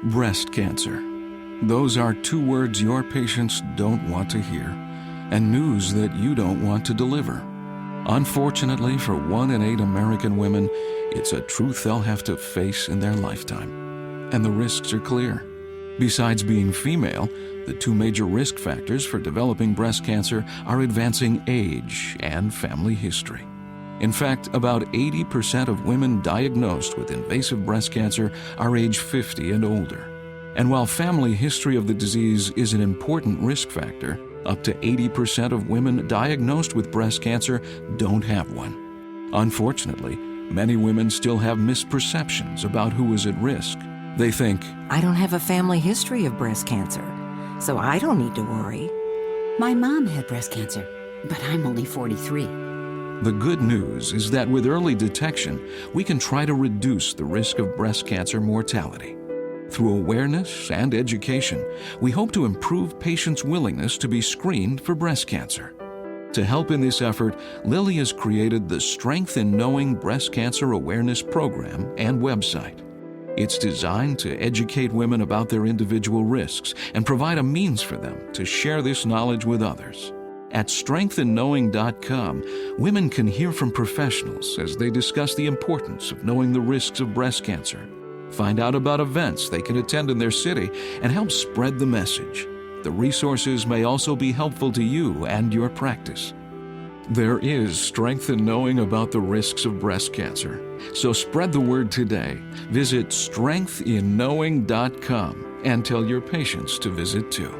Breast cancer. Those are two words your patients don't want to hear, and news that you don't want to deliver. Unfortunately, for 1 in 8 American women, it's a truth they'll have to face in their lifetime. And the risks are clear. Besides being female, the two major risk factors for developing breast cancer are advancing age and family history. In fact, about 80% of women diagnosed with invasive breast cancer are age 50 and older. And while family history of the disease is an important risk factor, up to 80% of women diagnosed with breast cancer don't have one. Unfortunately, many women still have misperceptions about who is at risk. They think, I don't have a family history of breast cancer, so I don't need to worry. My mom had breast cancer, but I'm only 43. The good news is that with early detection, we can try to reduce the risk of breast cancer mortality. Through awareness and education, we hope to improve patients' willingness to be screened for breast cancer. To help in this effort, Lily has created the Strength in Knowing Breast Cancer Awareness Program and website. It's designed to educate women about their individual risks and provide a means for them to share this knowledge with others. At strengthinknowing.com, women can hear from professionals as they discuss the importance of knowing the risks of breast cancer. Find out about events they can attend in their city and help spread the message. The resources may also be helpful to you and your practice. There is strength in knowing about the risks of breast cancer. So spread the word today. Visit strengthinknowing.com and tell your patients to visit too.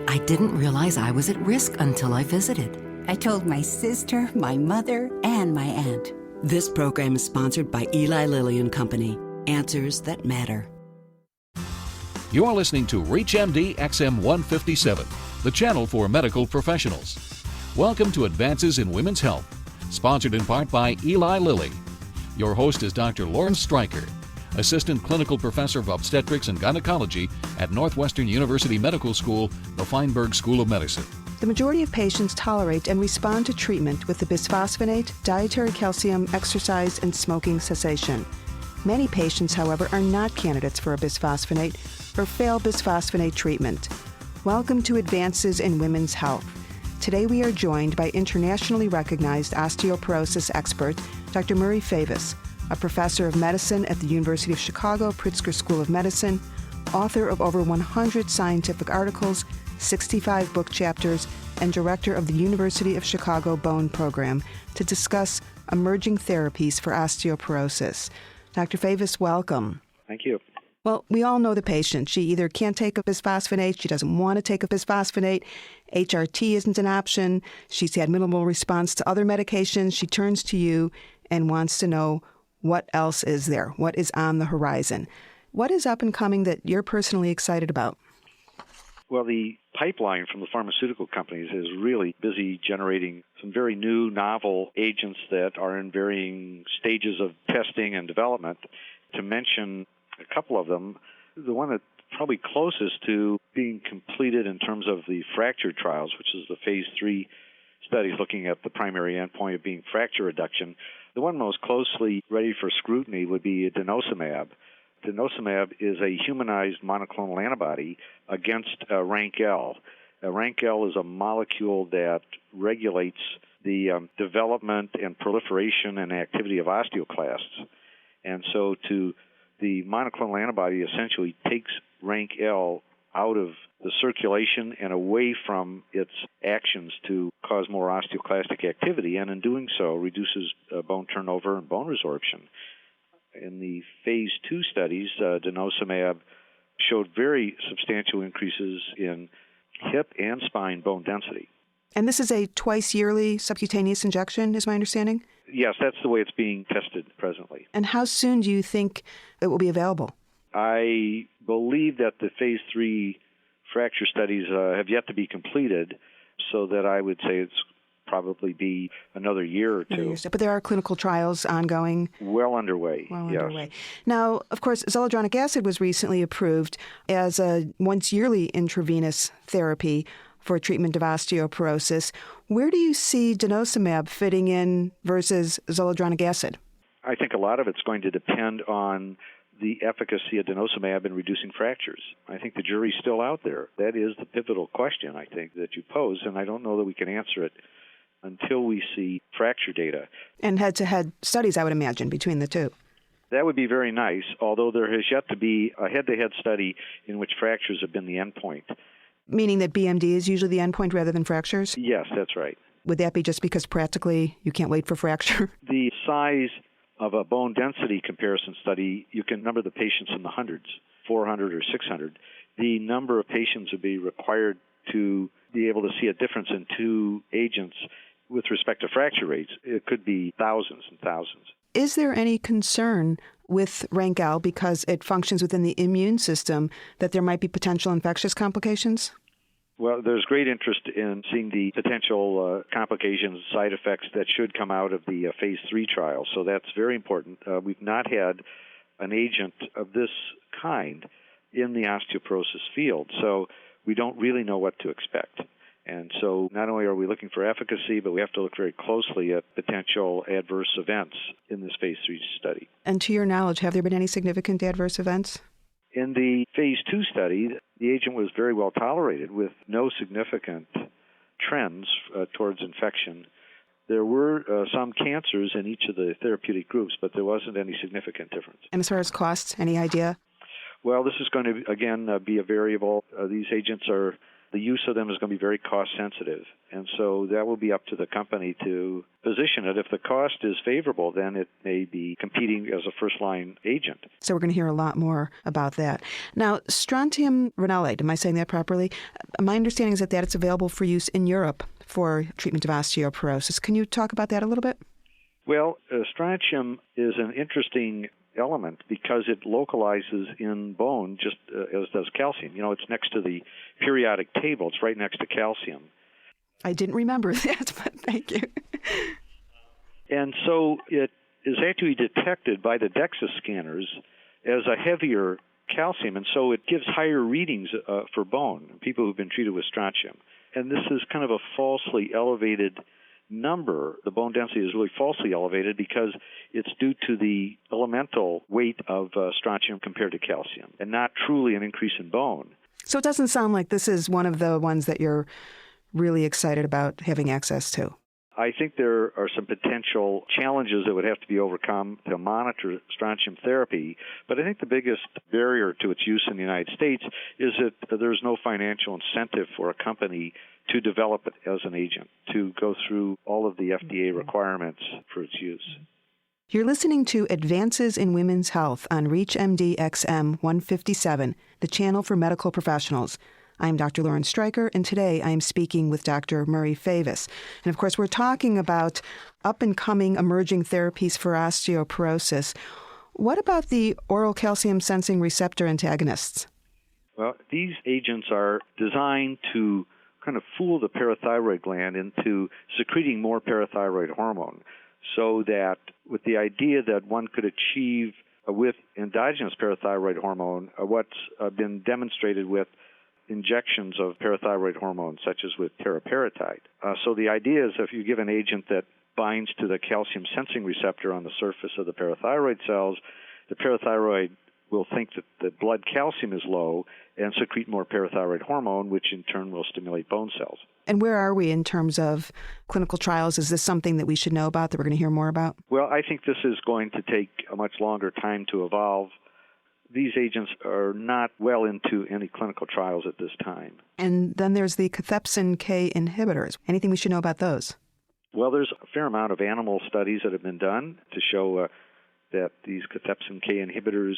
I didn't realize I was at risk until I visited. I told my sister, my mother, and my aunt. This program is sponsored by Eli Lilly and Company. Answers that matter. You're listening to ReachMD XM 157, the channel for medical professionals. Welcome to Advances in Women's Health, sponsored in part by Eli Lilly. Your host is Dr. Lauren Streicher, Assistant Clinical Professor of Obstetrics and Gynecology at Northwestern University Medical School, the Feinberg School of Medicine. The majority of patients tolerate and respond to treatment with the bisphosphonate, dietary calcium, exercise, and smoking cessation. Many patients, however, are not candidates for a bisphosphonate or fail bisphosphonate treatment. Welcome to Advances in Women's Health. Today we are joined by internationally recognized osteoporosis expert, Dr. Murray Favus, a professor of medicine at the University of Chicago Pritzker School of Medicine, author of over 100 scientific articles, 65 book chapters, and director of the University of Chicago Bone Program to discuss emerging therapies for osteoporosis. Dr. Favus, welcome. Thank you. Well, we all know the patient. She either can't take a bisphosphonate, she doesn't want to take a bisphosphonate, HRT isn't an option, she's had minimal response to other medications, she turns to you and wants to know what else is there, what is on the horizon. What is up and coming that you're personally excited about? Well, the pipeline from the pharmaceutical companies is really busy generating some very new, novel agents that are in varying stages of testing and development. To mention a couple of them, the one that's probably closest to being completed in terms of the fracture trials, which is the phase 3 studies looking at the primary endpoint of being fracture reduction. The one most closely ready for scrutiny would be denosumab. Denosumab is a humanized monoclonal antibody against rank L. Rank L is a molecule that regulates the development and proliferation and activity of osteoclasts. And so the monoclonal antibody essentially takes rank L out of the circulation and away from its actions to cause more osteoclastic activity, and in doing so reduces bone turnover and bone resorption. In the phase 2 studies, denosumab showed very substantial increases in hip and spine bone density. And this is a twice-yearly subcutaneous injection, is my understanding? Yes, that's the way it's being tested presently. And how soon do you think it will be available? I believe that the phase 3 fracture studies have yet to be completed, so that I would say it's probably be another year or two. But there are clinical trials ongoing? Well underway, yes. Now, of course, zoledronic acid was recently approved as a once-yearly intravenous therapy for treatment of osteoporosis. Where do you see denosumab fitting in versus zoledronic acid? I think a lot of it's going to depend on the efficacy of denosumab in reducing fractures? I think the jury's still out there. That is the pivotal question, I think, that you pose, and I don't know that we can answer it until we see fracture data. And head-to-head studies, I would imagine, between the two. That would be very nice, although there has yet to be a head-to-head study in which fractures have been the endpoint. Meaning that BMD is usually the endpoint rather than fractures? Yes, that's right. Would that be just because practically you can't wait for fracture? The size of a bone density comparison study, you can number the patients in the hundreds, 400 or 600. The number of patients would be required to be able to see a difference in two agents with respect to fracture rates. It could be thousands and thousands. Is there any concern with RANK-L, because it functions within the immune system, that there might be potential infectious complications? Well, there's great interest in seeing the potential complications, side effects that should come out of the phase 3 trial. So that's very important. We've not had an agent of this kind in the osteoporosis field, so we don't really know what to expect. And so not only are we looking for efficacy, but we have to look very closely at potential adverse events in this phase 3 study. And to your knowledge, have there been any significant adverse events? In the phase 2 study, the agent was very well tolerated with no significant trends towards infection. There were some cancers in each of the therapeutic groups, but there wasn't any significant difference. And as far as costs, any idea? Well, this is going to, again, be a variable. These agents are, the use of them is going to be very cost sensitive. And so that will be up to the company to position it. If the cost is favorable, then it may be competing as a first-line agent. So we're going to hear a lot more about that. Now, strontium ranelate, am I saying that properly? My understanding is that it's available for use in Europe for treatment of osteoporosis. Can you talk about that a little bit? Well, strontium is an interesting element because it localizes in bone just as does calcium. You know, it's next to the periodic table. It's right next to calcium. I didn't remember that, but thank you. And so it is actually detected by the DEXA scanners as a heavier calcium, and so it gives higher readings for bone, people who've been treated with strontium. And this is kind of a falsely elevated number. The bone density is really falsely elevated because it's due to the elemental weight of strontium compared to calcium, and not truly an increase in bone. So it doesn't sound like this is one of the ones that you're really excited about having access to. I think there are some potential challenges that would have to be overcome to monitor strontium therapy, but I think the biggest barrier to its use in the United States is that there's no financial incentive for a company to develop it as an agent, to go through all of the FDA requirements for its use. You're listening to Advances in Women's Health on ReachMD XM 157, the channel for medical professionals. I'm Dr. Lauren Streicher, and today I am speaking with Dr. Murray Favus. And of course, we're talking about up-and-coming emerging therapies for osteoporosis. What about the oral calcium sensing receptor antagonists? Well, these agents are designed to kind of fool the parathyroid gland into secreting more parathyroid hormone, so that with the idea that one could achieve with endogenous parathyroid hormone what's been demonstrated with injections of parathyroid hormone, such as with teriparatide. So the idea is if you give an agent that binds to the calcium sensing receptor on the surface of the parathyroid cells, the parathyroid will think that the blood calcium is low and secrete more parathyroid hormone, which in turn will stimulate bone cells. And where are we in terms of clinical trials? Is this something that we should know about, that we're going to hear more about? Well, I think this is going to take a much longer time to evolve. These agents are not well into any clinical trials at this time. And then there's the cathepsin K inhibitors. Anything we should know about those? Well, there's a fair amount of animal studies that have been done to show that these cathepsin K inhibitors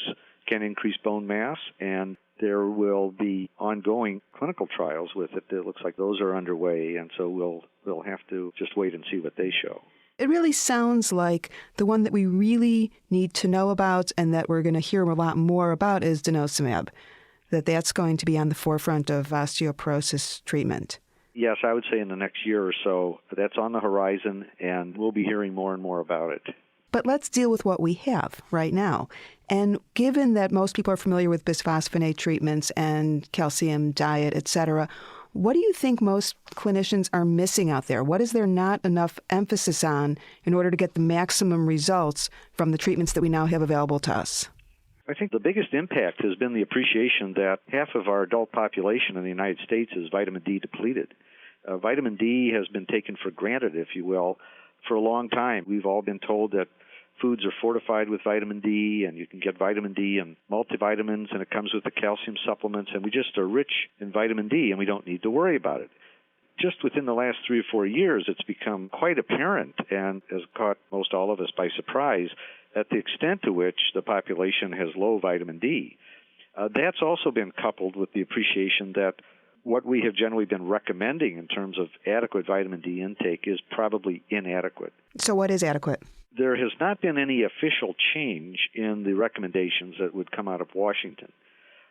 can increase bone mass, and there will be ongoing clinical trials with it. It looks like those are underway, and so we'll have to just wait and see what they show. It really sounds like the one that we really need to know about and that we're going to hear a lot more about is denosumab, that's going to be on the forefront of osteoporosis treatment. Yes, I would say in the next year or so, that's on the horizon, and we'll be hearing more and more about it. But let's deal with what we have right now. And given that most people are familiar with bisphosphonate treatments and calcium diet, et cetera, what do you think most clinicians are missing out there? What is there not enough emphasis on in order to get the maximum results from the treatments that we now have available to us? I think the biggest impact has been the appreciation that half of our adult population in the United States is vitamin D depleted. Vitamin D has been taken for granted, if you will, for a long time. We've all been told that foods are fortified with vitamin D, and you can get vitamin D and multivitamins, and it comes with the calcium supplements, and we just are rich in vitamin D, and we don't need to worry about it. Just within the last 3 or 4 years, it's become quite apparent and has caught most all of us by surprise at the extent to which the population has low vitamin D. That's also been coupled with the appreciation that what we have generally been recommending in terms of adequate vitamin D intake is probably inadequate. So what is adequate? There has not been any official change in the recommendations that would come out of Washington.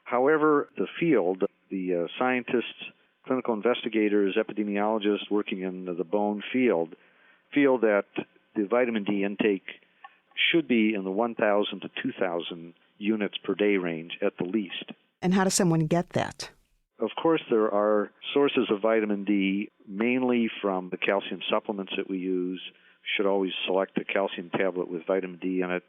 However, the field, the scientists, clinical investigators, epidemiologists working in the bone field feel that the vitamin D intake should be in the 1,000 to 2,000 units per day range at the least. And how does someone get that? Of course, there are sources of vitamin D, mainly from the calcium supplements that we use. Should always select a calcium tablet with vitamin D in it.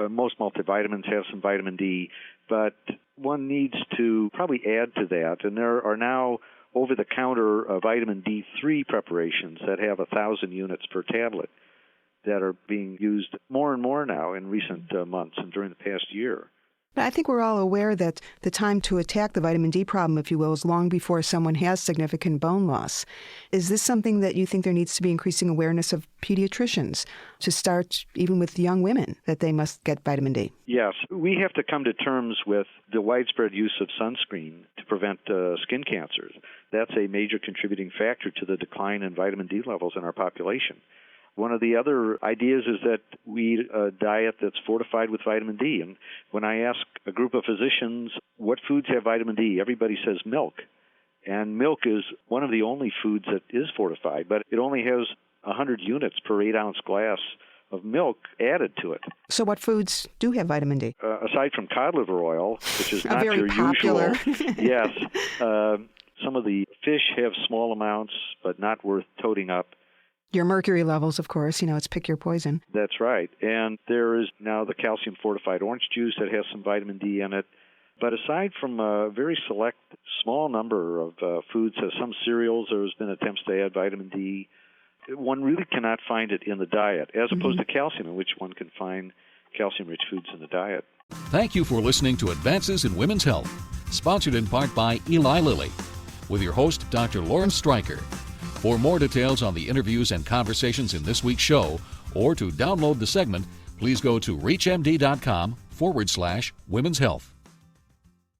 Most multivitamins have some vitamin D, but one needs to probably add to that. And there are now over-the-counter vitamin D3 preparations that have 1,000 units per tablet that are being used more and more now in recent months and during the past year. I think we're all aware that the time to attack the vitamin D problem, if you will, is long before someone has significant bone loss. Is this something that you think there needs to be increasing awareness of pediatricians to start, even with young women, that they must get vitamin D? Yes. We have to come to terms with the widespread use of sunscreen to prevent skin cancers. That's a major contributing factor to the decline in vitamin D levels in our population. One of the other ideas is that we eat a diet that's fortified with vitamin D. And when I ask a group of physicians what foods have vitamin D, everybody says milk. And milk is one of the only foods that is fortified, but it only has 100 units per 8-ounce glass of milk added to it. So what foods do have vitamin D? Aside from cod liver oil, which is not very your popular. usual. Yes. Some of the fish have small amounts, but not worth toting up. Your mercury levels, of course, it's pick your poison. That's right. And there is now the calcium-fortified orange juice that has some vitamin D in it. But aside from a very select small number of foods, some cereals, there's been attempts to add vitamin D. One really cannot find it in the diet, as opposed to calcium, in which one can find calcium-rich foods in the diet. Thank you for listening to Advances in Women's Health, sponsored in part by Eli Lilly, with your host, Dr. Lawrence Streicher. For more details on the interviews and conversations in this week's show, or to download the segment, please go to reachmd.com/women's health.